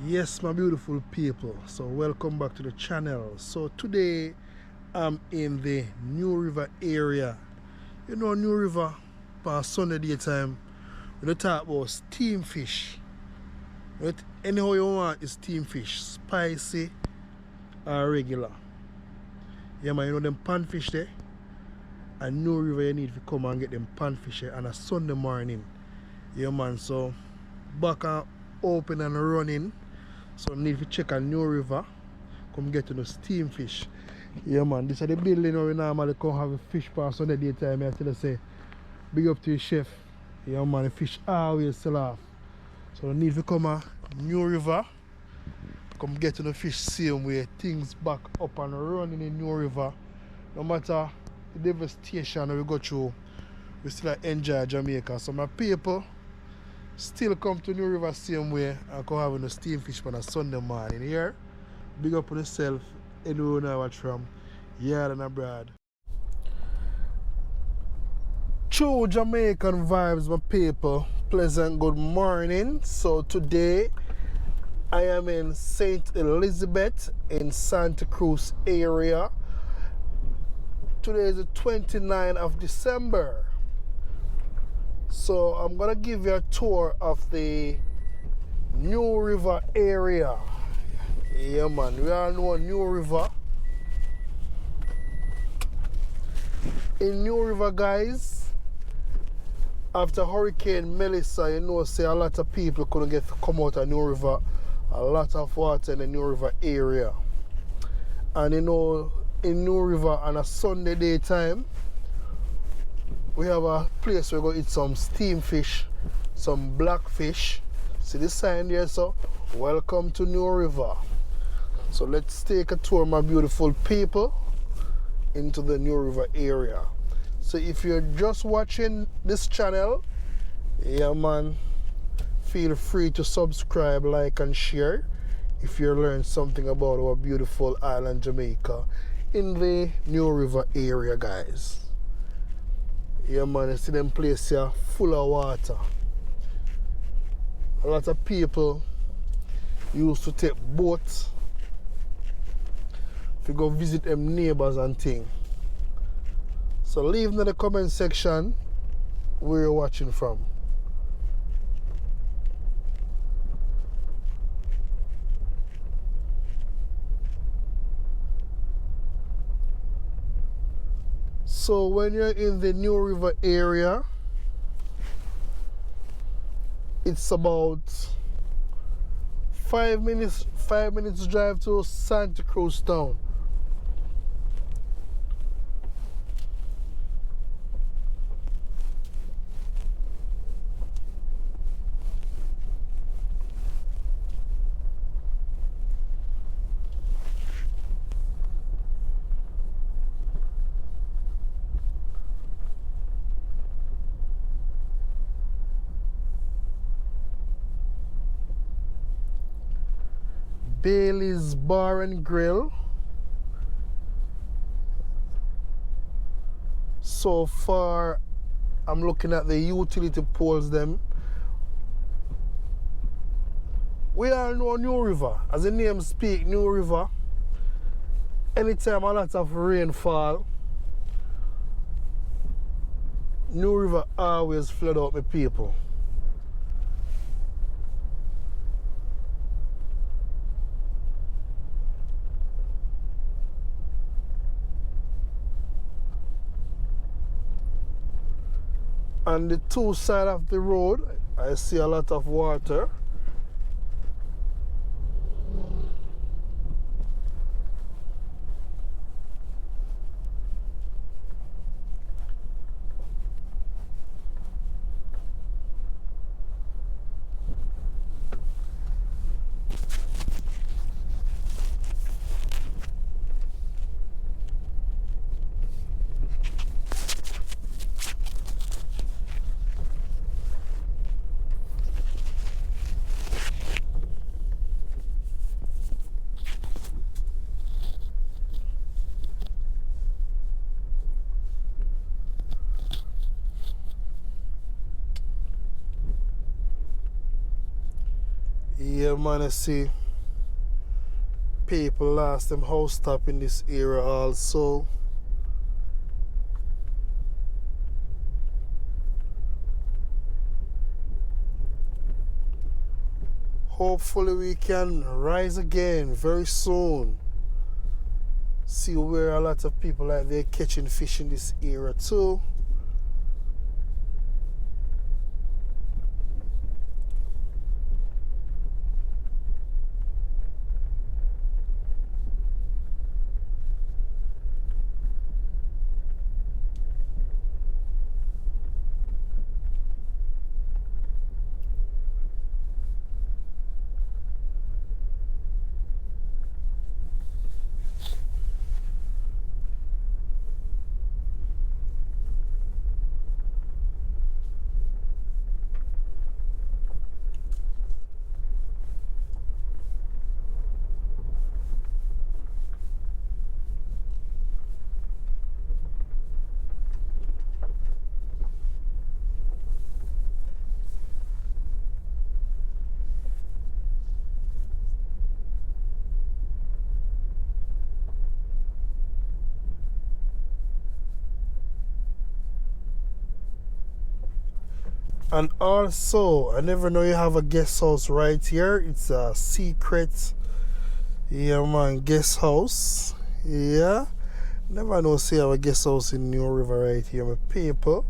Yes, my beautiful people, so welcome back to the channel. So today I'm in the New River area. You know, New River, for Sunday daytime, we don't talk about steam fish. Right? Anyhow you want is steam fish, spicy or regular. Yeah man, you know them pan fish there? And New River you need to come and get them pan fish there on a Sunday morning. Yeah man, so back and open and running. So I need to check a New River, come get to the steam fish. Yeah man, this is the building where we normally come have a fish for Sunday daytime. I tell you say, big up to your chef. Yeah man, the fish always sell off. So I need to come a New River, come get to the fish same way. Things back up and running in New River. No matter the devastation we go through, we still enjoy Jamaica. So my people still come to New River same way and come having a steam fish on a Sunday morning here. Big up on yourself, anyone I watch from yard and abroad. True Jamaican vibes, my people. Pleasant good morning. So today I am in St.Elizabeth in Santa Cruz area. Today is the 29th of December. So I'm gonna give you a tour of the New River area. Yeah man, we all know New River. In New River, guys, after Hurricane Melissa, you know, say a lot of people couldn't get to come out of New River. A lot of water in the New River area. And you know, in New River on a Sunday daytime, we have a place where we go eat some steam fish, some blackfish. See the sign there, so welcome to New River. So let's take a tour, my beautiful people, into the New River area. So if you're just watching this channel, yeah man, feel free to subscribe, like and share if you learn something about our beautiful island Jamaica in the New River area, guys. Yeah man, you see them place here full of water. A lot of people used to take boats to go visit them neighbors and things. So leave in the comment section where you're watching from. So when you're in the New River area, it's about 5 minutes drive to Santa Cruz town. Bailey's Bar and Grill. So far, I'm looking at the utility poles them. We all know New River. As the name speak, New River. Anytime a lot of rainfall, New River always flood out my people. On the two sides of the road, I see a lot of water. man, I see people lost them house top in this area also. Hopefully we can rise again very soon. See where a lot of people like they're catching fish in this area too. And also, I never know you have a guest house right here. It's a secret, yeah man, guest house. Yeah, never know see have a guest house in New River right here, my people.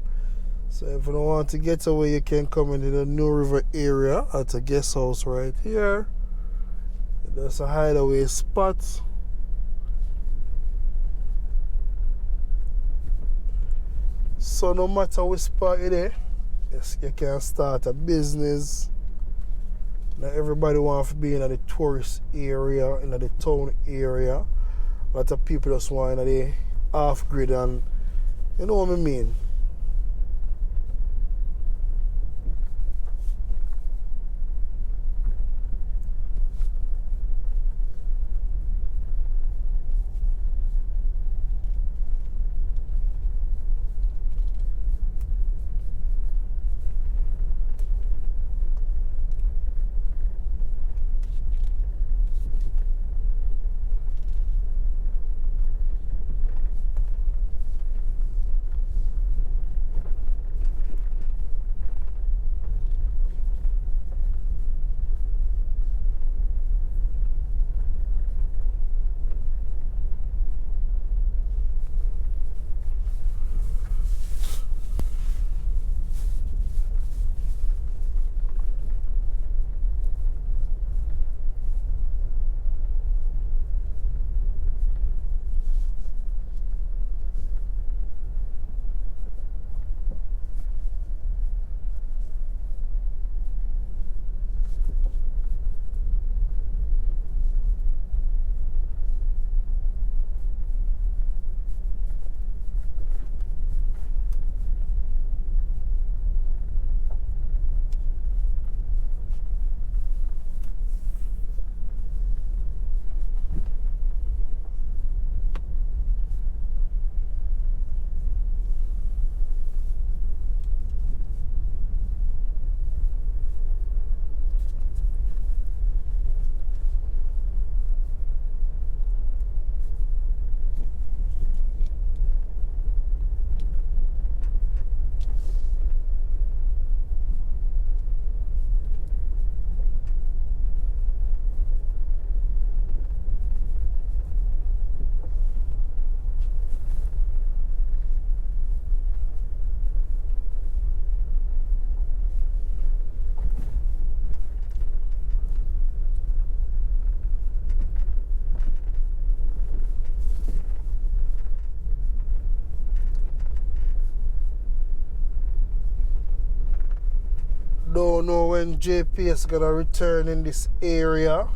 So if you don't want to get away, you can come into the New River area at a guest house right here. There's a hideaway spot. So no matter which spot it is, yes, you can start a business. Now everybody wants to be in the tourist area, in the town area. A lot of people just want in the off grid, and you know what I mean. Don't know when JP is gonna return in this area.